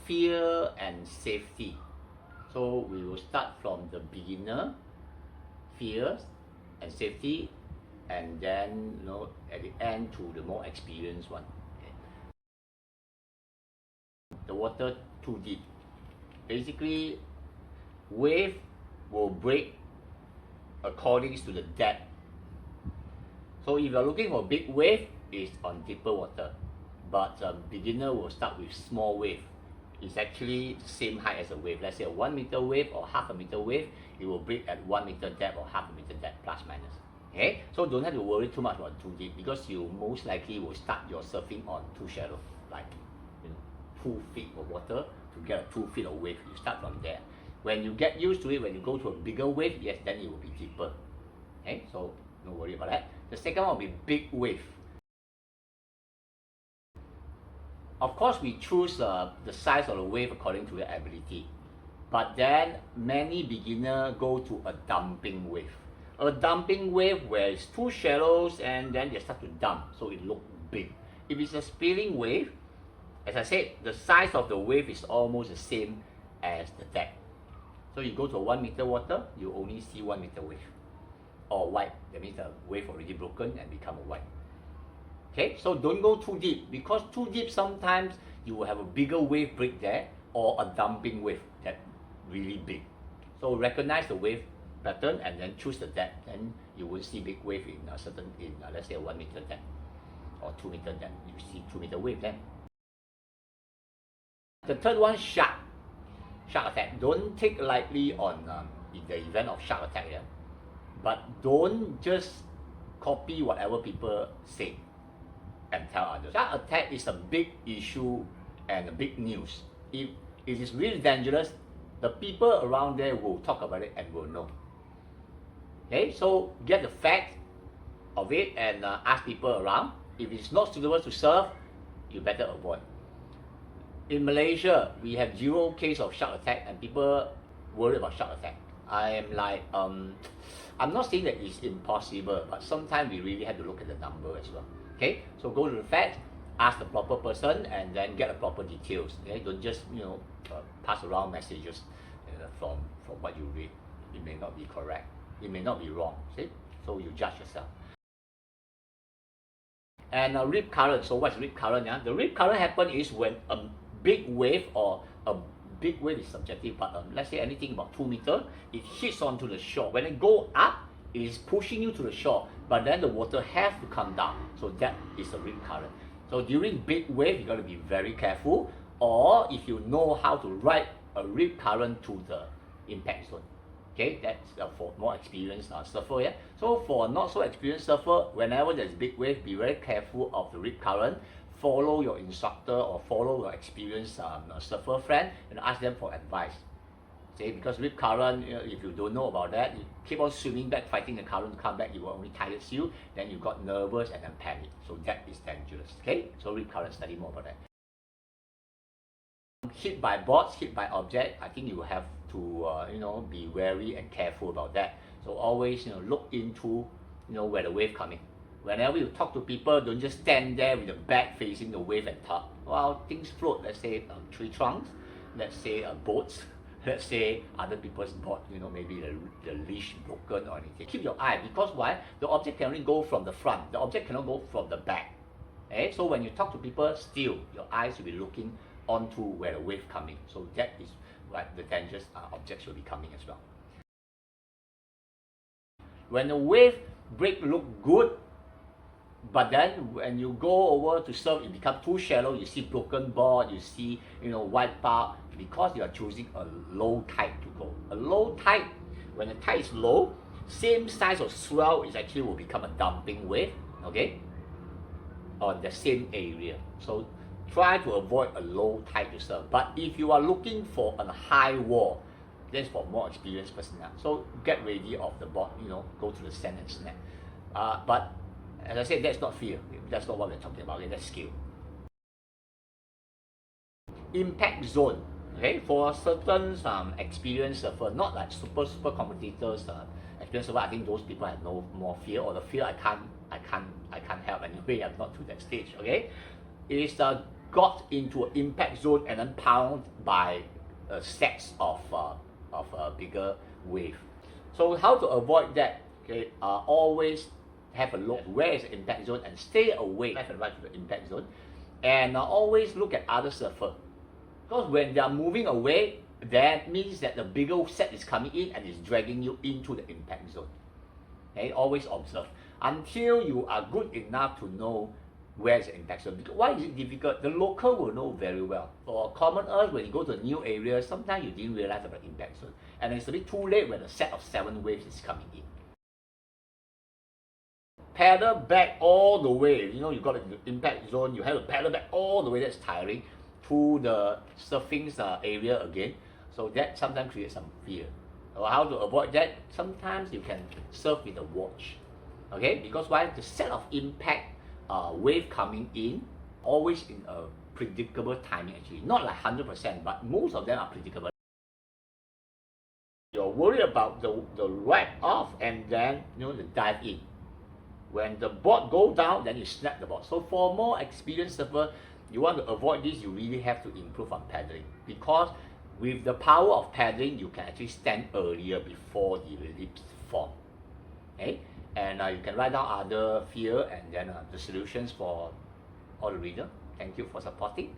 Fear and safety. So we will start from the beginner, fears and safety, and then at the end to the more experienced one. Okay. The water too deep. Basically, wave will break according to the depth. So if you're looking for big wave, it's on deeper water. But beginner will start with small wave. It's actually the same height as a wave. Let's say a 1 meter wave or half a meter wave, it will break at 1 meter depth or half a meter depth, plus minus. Okay, so don't have to worry too much about too deep, because you most likely will start your surfing on too shallow, like 2 feet of water to get a 2 feet of wave. You start from there. When you get used to it, when you go to a bigger wave, yes, then it will be deeper. Okay, so don't worry about that. The second one will be big wave. Of course, we choose the size of the wave according to your ability. But then many beginners go to a dumping wave. A dumping wave where it's too shallow and then they start to dump, so it looks big. If it's a spilling wave, as I said, the size of the wave is almost the same as the deck. So you go to a 1 meter water, you only see 1 meter wave. Or white, that means the wave already broken and become a white. Okay, so don't go too deep, because too deep sometimes you will have a bigger wave break there, or a dumping wave that really big. So recognize the wave pattern and then choose the depth, and you will see big wave in a certain, let's say a 1 meter depth or 2 meter depth. You see 2 meter wave then. The third one, shark attack. Don't take lightly on in the event of shark attack, yeah? But don't just copy whatever people say and tell others. Shark attack is a big issue and a big news. If it is really dangerous, the people around there will talk about it and will know. Okay, so get the fact of it and ask people around. If it's not suitable to surf, you better avoid. In Malaysia, we have 0 case of shark attack, and people worry about shark attack. I am like, I'm not saying that it's impossible, but sometimes we really have to look at the number as well. Okay, so go to the facts, ask the proper person, and then get the proper details. Okay, don't just pass around messages from what you read. It may not be correct, it may not be wrong. See, so you judge yourself. And rip current. So what's rip current? Yeah? The rip current happen is when a big wave, or a big wave is subjective, but let's say anything about 2 meters, it hits onto the shore. When it go up, it is pushing you to the shore, but then the water has to come down. So that is a rip current. So during big wave, you got to be very careful, or if you know how to ride a rip current to the impact zone. Okay, that's for more experienced surfer. Yeah. So for not so experienced surfer, whenever there's big wave, be very careful of the rip current. Follow your instructor or follow your experienced surfer friend and ask them for advice. See, because rip current, if you don't know about that, you keep on swimming back, fighting the current to come back, it will only tires you. Then you got nervous and then panic. So that is dangerous. Okay, so rip current, study more about that. Hit by boards, hit by object, I think you have to be wary and careful about that. So always look into where the wave coming. Whenever you talk to people, don't just stand there with the back facing the wave and talk. Well, things float. Let's say tree trunks, let's say boats, let's say other people's boat, maybe the leash broken or anything. Keep your eye, because why? The object can only go from the front. The object cannot go from the back. Okay? So when you talk to people, still your eyes will be looking onto where the wave coming. So that is what the dangerous objects will be coming as well. When the wave break look good, but then when you go over to surf, it becomes too shallow. You see broken board, you see white bar, because you are choosing a low tide to go. A low tide, when the tide is low, same size of swell is actually will become a dumping wave. Okay, on the same area. So try to avoid a low tide to surf. But if you are looking for a high wall, that's for more experienced personnel. So get ready off the board, go to the sand and snap. But as I said, that's not fear. That's not what we're talking about. Okay? That's skill. Impact zone. Okay, for certain experienced surfer, not like super competitors, experienced surfer, I think those people have no more fear, or the fear I can't help anyway. I'm not to that stage. Okay, is got into an impact zone and then pounded by sets of a bigger wave. So how to avoid that? Okay, always have a look where is the impact zone and stay away left and right to the impact zone, and always look at other surfer, because when they are moving away, that means that the bigger set is coming in and is dragging you into the impact zone. Okay, always observe until you are good enough to know where is the impact zone. Why is it difficult? The local will know very well. For common earth, when you go to a new area, sometimes you didn't realize about the impact zone, and it's a bit too late when a set of 7 waves is coming in. Paddle back all the way. You know, you got the impact zone, you have to paddle back all the way. That's tiring to the surfing area again. So that sometimes creates some fear. So how to avoid that? Sometimes you can surf with a watch. Okay, because why? The set of impact wave coming in always in a predictable timing, actually not like 100%, but most of them are predictable. You're worried about the right off and then the dive in. When the board go down, then you snap the board. So for more experienced surfer, you want to avoid this, you really have to improve on paddling, because with the power of paddling, you can actually stand earlier before the ellipse form. Okay, and you can write down other fear and then the solutions for all the reader. Thank you for supporting.